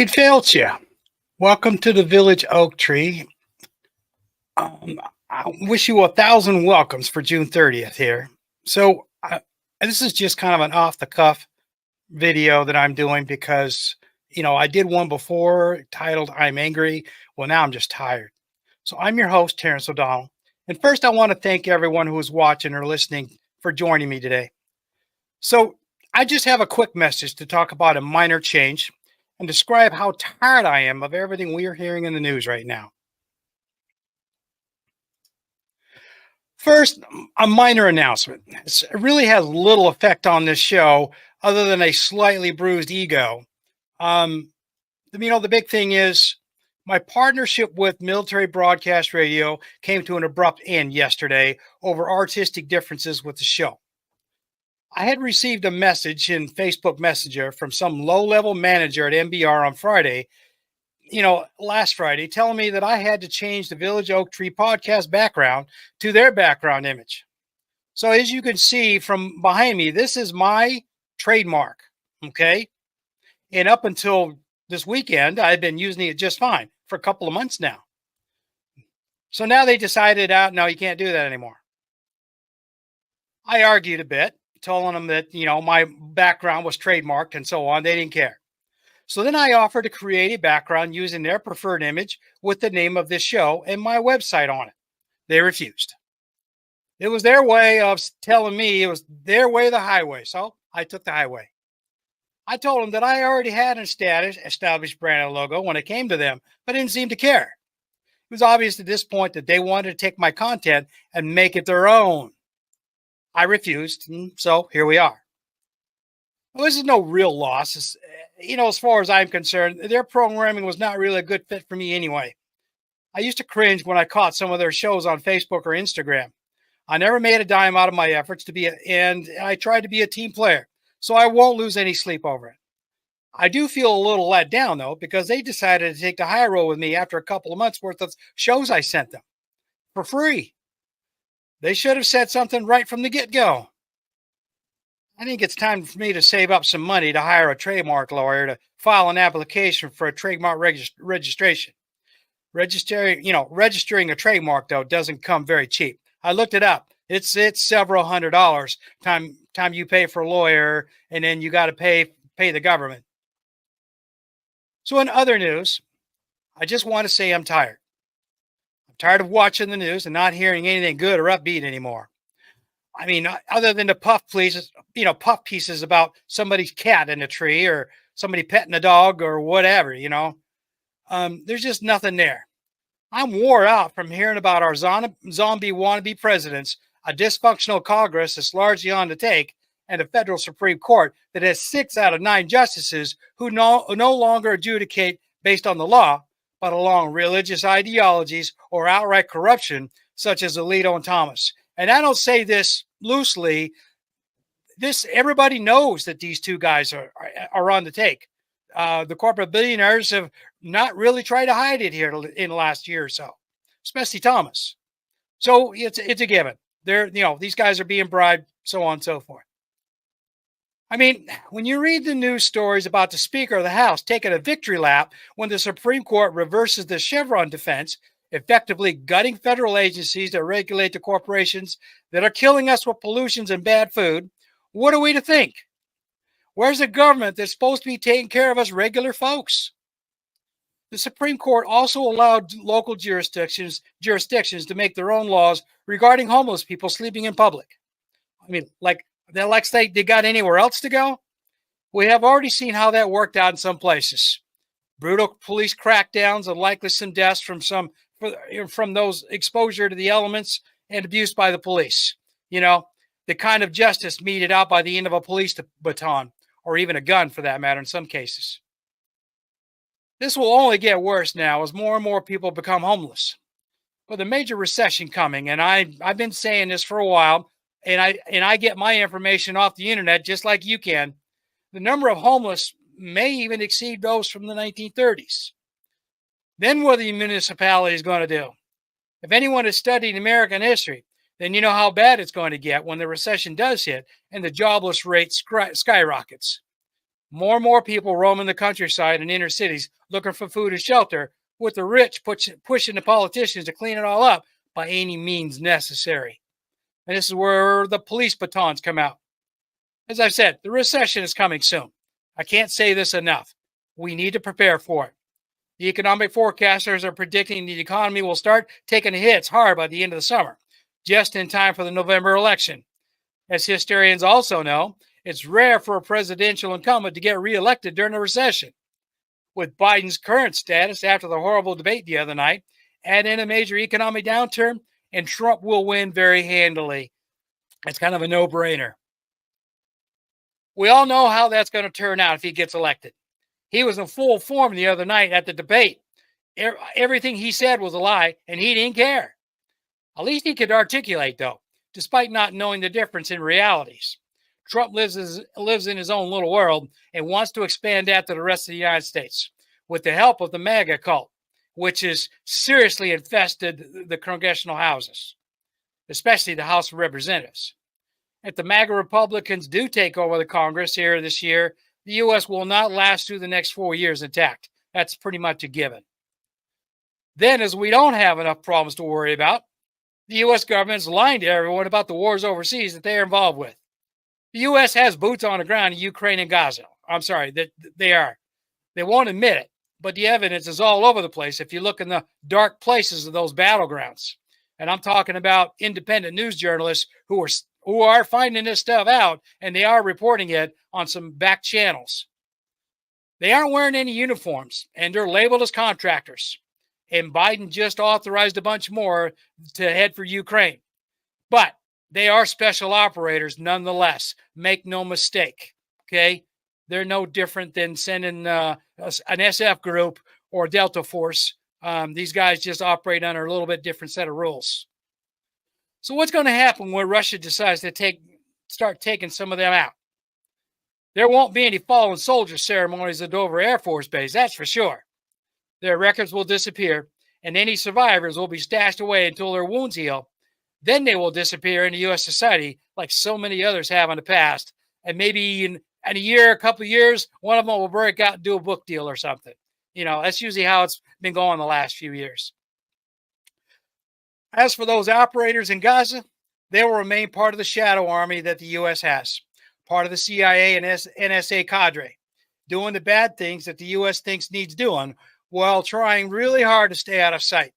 It failed you. Welcome to the Village Oak Tree. Um, I wish you 1,000 welcomes for June 30th here. This is just kind of an off the cuff video that I'm doing because, I did one before titled I'm Angry. Well, now I'm just tired. So I'm your host, Terrence O'Donnell. And first, I want to thank everyone who is watching or listening for joining me today. So I just have a quick message to talk about a minor change and describe how tired I am of everything we are hearing in the news right now. First, a minor announcement. It really has little effect on this show other than a slightly bruised ego. The big thing is my partnership with Military Broadcast Radio came to an abrupt end yesterday over artistic differences with the show. I had received a message in Facebook Messenger from some low-level manager at MBR on Friday, last Friday, telling me that I had to change the Village Oak Tree podcast background to their background image. So as you can see from behind me, this is my trademark, okay? And up until this weekend, I've been using it just fine for a couple of months now. So now they decided no, you can't do that anymore. I argued a bit, telling them that, my background was trademarked and so on. They didn't care. So then I offered to create a background using their preferred image with the name of this show and my website on it. They refused. It was their way of telling me it was their way of the highway. So I took the highway. I told them that I already had an established brand and logo when it came to them, but didn't seem to care. It was obvious at this point that they wanted to take my content and make it their own. I refused, and so here we are. Well, this is no real loss. As far as I'm concerned, their programming was not really a good fit for me anyway. I used to cringe when I caught some of their shows on Facebook or Instagram. I never made a dime out of my efforts and I tried to be a team player, so I won't lose any sleep over it. I do feel a little let down, though, because they decided to take the high road with me after a couple of months worth of shows I sent them for free. They should have said something right from the get-go. I think it's time for me to save up some money to hire a trademark lawyer to file an application for a trademark registration. Registering a trademark, though, doesn't come very cheap. I looked it up. It's several $100 time you pay for a lawyer, and then you got to pay the government. So in other news, I just want to say I'm tired. I'm tired of watching the news and not hearing anything good or upbeat anymore. I mean, other than the puff pieces about somebody's cat in a tree or somebody petting a dog or whatever, there's just nothing there. I'm wore out from hearing about our zombie wannabe presidents, a dysfunctional Congress that's largely on the take, and a federal Supreme Court that has 6 out of 9 justices who no longer adjudicate based on the law, but along religious ideologies or outright corruption, such as Alito and Thomas. And I don't say this loosely. Everybody knows that these two guys are on the take. The corporate billionaires have not really tried to hide it here in the last year or so, especially Thomas. So it's a given. These guys are being bribed, so on and so forth. I mean, when you read the news stories about the Speaker of the House taking a victory lap when the Supreme Court reverses the Chevron defense, effectively gutting federal agencies that regulate the corporations that are killing us with pollutions and bad food, what are we to think? Where's the government that's supposed to be taking care of us regular folks? The Supreme Court also allowed local jurisdictions to make their own laws regarding homeless people sleeping in public. I mean, like they got anywhere else to go? We have already seen how that worked out in some places. Brutal police crackdowns and likely some deaths from those exposure to the elements and abuse by the police. The kind of justice meted out by the end of a police baton, or even a gun for that matter in some cases. This will only get worse now as more and more people become homeless. With a major recession coming, and I've been saying this for a while, and I get my information off the internet just like you can, the number of homeless may even exceed those from the 1930s. Then what are the municipalities going to do? If anyone has studied American history, then you know how bad it's going to get when the recession does hit and the jobless rate skyrockets. More and more people roaming the countryside and inner cities looking for food and shelter, with the rich pushing the politicians to clean it all up by any means necessary. And this is where the police batons come out. As I've said, the recession is coming soon. I can't say this enough. We need to prepare for it. The economic forecasters are predicting the economy will start taking hits hard by the end of the summer, just in time for the November election. As historians also know, it's rare for a presidential incumbent to get reelected during a recession. With Biden's current status after the horrible debate the other night, add in a major economic downturn, and Trump will win very handily. It's kind of a no-brainer. We all know how that's going to turn out if he gets elected. He was in full form the other night at the debate. Everything he said was a lie, and he didn't care. At least he could articulate, though, despite not knowing the difference in realities. Trump lives in his own little world and wants to expand that to the rest of the United States with the help of the MAGA cult, which has seriously infested the congressional houses, especially the House of Representatives. If the MAGA Republicans do take over the Congress here this year, the U.S. will not last through the next 4 years intact. That's pretty much a given. Then, as we don't have enough problems to worry about, the U.S. government is lying to everyone about the wars overseas that they are involved with. The U.S. has boots on the ground in Ukraine and Gaza. I'm sorry, that they are. They won't admit it, but the evidence is all over the place if you look in the dark places of those battlegrounds. And I'm talking about independent news journalists who are finding this stuff out, and they are reporting it on some back channels. They aren't wearing any uniforms, and they're labeled as contractors. And Biden just authorized a bunch more to head for Ukraine. But they are special operators nonetheless. Make no mistake, okay? They're no different than sending an SF group or Delta Force. These guys just operate under a little bit different set of rules. So what's going to happen when Russia decides to start taking some of them out? There won't be any fallen soldier ceremonies at Dover Air Force Base, that's for sure. Their records will disappear, and any survivors will be stashed away until their wounds heal. Then they will disappear into U.S. society like so many others have in the past. And maybe in a year, a couple of years, one of them will break out and do a book deal or something. You know, that's usually how it's been going the last few years. As for those operators in Gaza, they will remain part of the shadow army that the U.S. has, part of the CIA and NSA cadre, doing the bad things that the U.S. thinks needs doing while trying really hard to stay out of sight.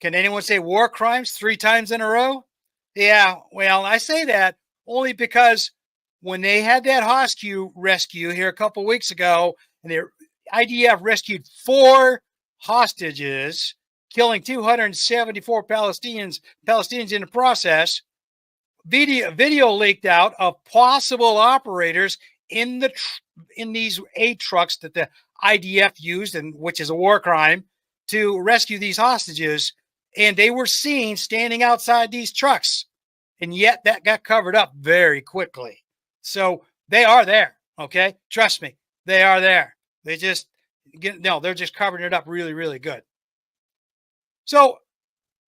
Can anyone say war crimes 3 times in a row? Yeah, well, I say that only because when they had that hostage rescue here a couple weeks ago, and the IDF rescued 4 hostages, killing 274 Palestinians in the process, video leaked out of possible operators in these aid trucks that the IDF used, and which is a war crime, to rescue these hostages. And they were seen standing outside these trucks. And yet that got covered up very quickly. So they are there. Okay. Trust me. They are there. They're just covering it up really, really good. So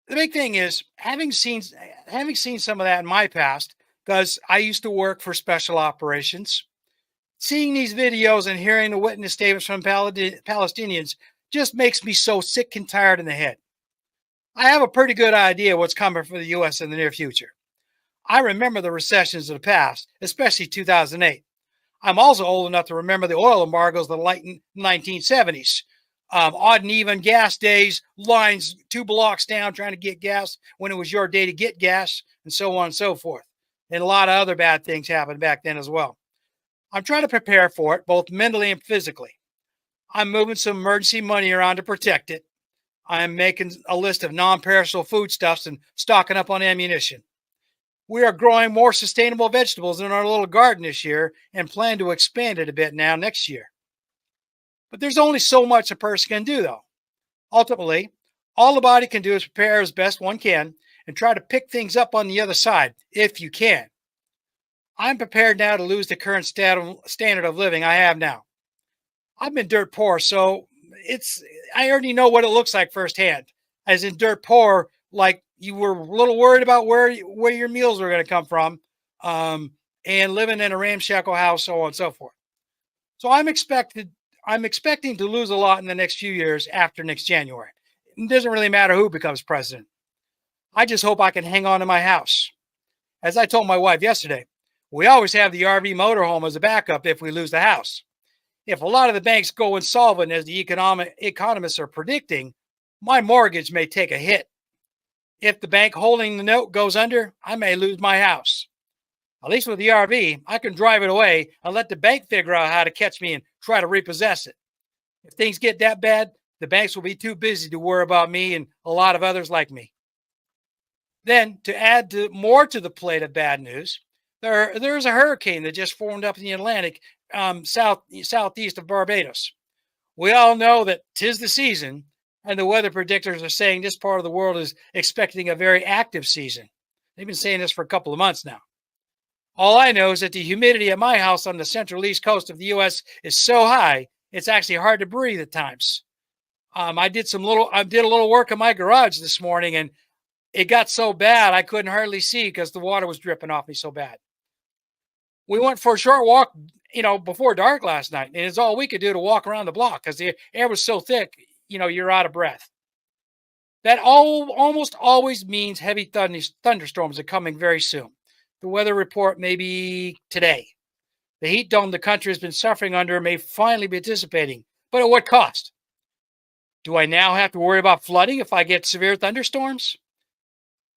the big thing is having seen some of that in my past, because I used to work for special operations, seeing these videos and hearing the witness statements from Palestinians just makes me so sick and tired in the head. I have a pretty good idea what's coming for the U.S. in the near future. I remember the recessions of the past, especially 2008. I'm also old enough to remember the oil embargoes of the late 1970s. Odd and even gas days, lines 2 blocks down trying to get gas when it was your day to get gas, and so on and so forth. And a lot of other bad things happened back then as well. I'm trying to prepare for it, both mentally and physically. I'm moving some emergency money around to protect it. I'm making a list of non-perishable foodstuffs and stocking up on ammunition. We are growing more sustainable vegetables in our little garden this year and plan to expand it a bit now next year. But there's only so much a person can do, though. Ultimately, all the body can do is prepare as best one can and try to pick things up on the other side, if you can. I'm prepared now to lose the current standard of living I have now. I've been dirt poor, so I already know what it looks like firsthand. As in dirt poor, like you were a little worried about where your meals were going to come from, and living in a ramshackle house, so on and so forth. So I'm expecting to lose a lot in the next few years after next January. It doesn't really matter who becomes president. I just hope I can hang on to my house. As I told my wife yesterday, we always have the RV motorhome as a backup if we lose the house. If a lot of the banks go insolvent, as the economists are predicting, my mortgage may take a hit. If the bank holding the note goes under, I may lose my house. At least with the RV, I can drive it away and let the bank figure out how to catch me and try to repossess it. If things get that bad, the banks will be too busy to worry about me and a lot of others like me. Then, to add more to the plate of bad news, there's a hurricane that just formed up in the Atlantic, southeast of Barbados. We all know that 'tis the season, and the weather predictors are saying this part of the world is expecting a very active season. They've been saying this for a couple of months now. All I know is that the humidity at my house on the central east coast of the U.S. is so high, it's actually hard to breathe at times. I did a little work in my garage this morning, and it got so bad I couldn't hardly see because the water was dripping off me so bad. We went for a short walk, before dark last night, and it's all we could do to walk around the block because the air was so thick, you're out of breath. That almost always means heavy thunderstorms are coming very soon. The weather report may be today. The heat dome the country has been suffering under may finally be dissipating, but at what cost? Do I now have to worry about flooding if I get severe thunderstorms?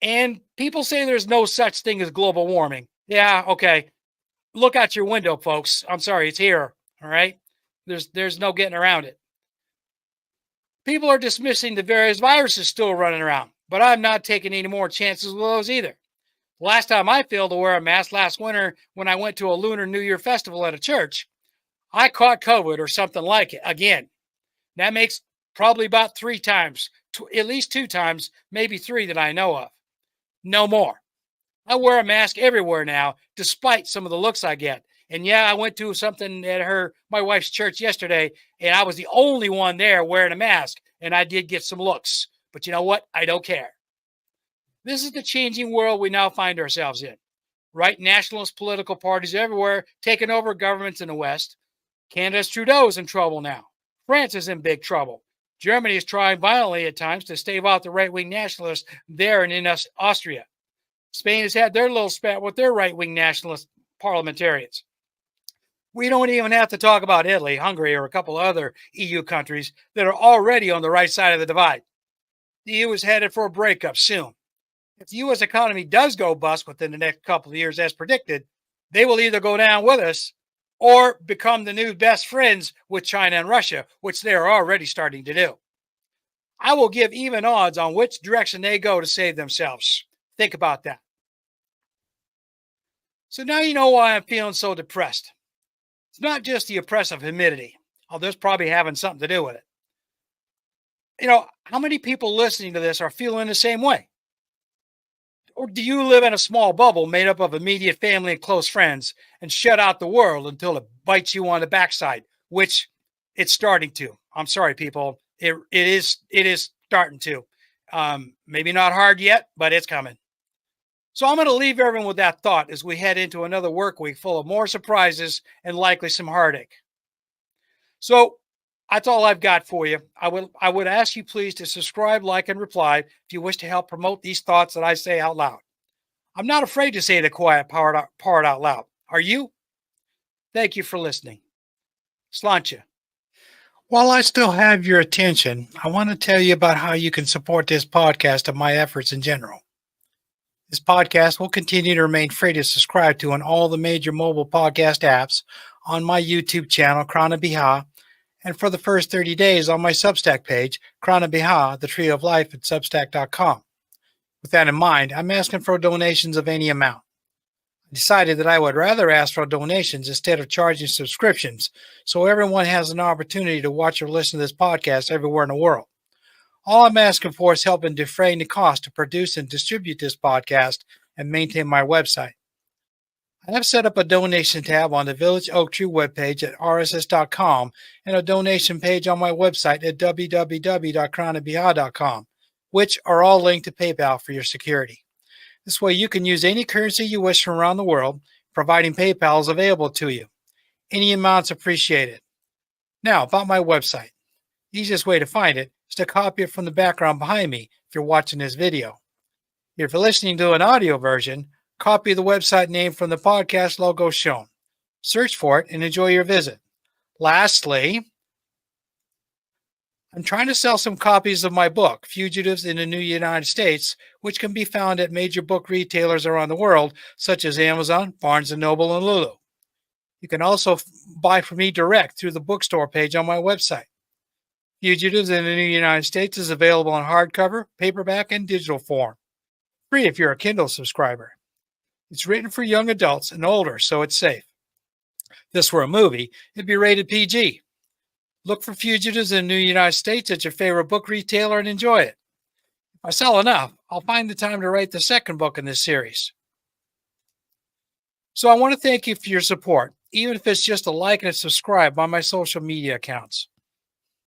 And people say there's no such thing as global warming. Yeah, okay. Look out your window, folks. I'm sorry, it's here. All right. There's no getting around it. People are dismissing the various viruses still running around, but I'm not taking any more chances with those either. Last time I failed to wear a mask last winter when I went to a Lunar New Year festival at a church, I caught COVID or something like it again. That makes probably about 3 times, at least 2 times, maybe 3 that I know of. No more. I wear a mask everywhere now, despite some of the looks I get. And yeah, I went to something at my wife's church yesterday, and I was the only one there wearing a mask, and I did get some looks. But you know what? I don't care. This is the changing world we now find ourselves in. Right nationalist political parties everywhere taking over governments in the West. Canada's Trudeau is in trouble now. France is in big trouble. Germany is trying violently at times to stave out the right-wing nationalists there and in Austria. Spain has had their little spat with their right-wing nationalist parliamentarians. We don't even have to talk about Italy, Hungary, or a couple other EU countries that are already on the right side of the divide. The EU is headed for a breakup soon. If the U.S. economy does go bust within the next couple of years as predicted, they will either go down with us or become the new best friends with China and Russia, which they are already starting to do. I will give even odds on which direction they go to save themselves. Think about that. So now you know why I'm feeling so depressed. It's not just the oppressive humidity, although that's probably having something to do with it. How many people listening to this are feeling the same way? Or do you live in a small bubble made up of immediate family and close friends and shut out the world until it bites you on the backside, which it's starting to. I'm sorry, people. It is starting to. Maybe not hard yet, but it's coming. So I'm going to leave everyone with that thought as we head into another work week full of more surprises and likely some heartache. So that's all I've got for you. I would ask you please to subscribe, like, and reply if you wish to help promote these thoughts that I say out loud. I'm not afraid to say the quiet part out loud. Are you? Thank you for listening. Sláinte. While I still have your attention, I want to tell you about how you can support this podcast and my efforts in general. This podcast will continue to remain free to subscribe to on all the major mobile podcast apps, on my YouTube channel, Krana Biha, and for the first 30 days on my Substack page, Krana Biha, the Tree of Life at Substack.com. With that in mind, I'm asking for donations of any amount. I decided that I would rather ask for donations instead of charging subscriptions, so everyone has an opportunity to watch or listen to this podcast everywhere in the world. All I'm asking for is help in defraying the cost to produce and distribute this podcast and maintain my website. I have set up a donation tab on the Village Oak Tree webpage at rss.com and a donation page on my website at www.kranabiha.com, which are all linked to PayPal for your security. This way you can use any currency you wish from around the world, providing PayPal is available to you. Any amount's appreciated. Now, about my website. Easiest way to find it is to copy it from the background behind me if you're watching this video. If you're listening to an audio version, copy the website name from the podcast logo shown. Search for it and enjoy your visit. Lastly, I'm trying to sell some copies of my book, Fugitives in the New United States, which can be found at major book retailers around the world, such as Amazon, Barnes & Noble, and Lulu. You can also buy from me direct through the bookstore page on my website. Fugitives in the New United States is available in hardcover, paperback, and digital form. Free if you're a Kindle subscriber. It's written for young adults and older, so it's safe. If this were a movie, it'd be rated PG. Look for Fugitives in the New United States at your favorite book retailer and enjoy it. If I sell enough, I'll find the time to write the second book in this series. So I want to thank you for your support, even if it's just a like and a subscribe on my social media accounts.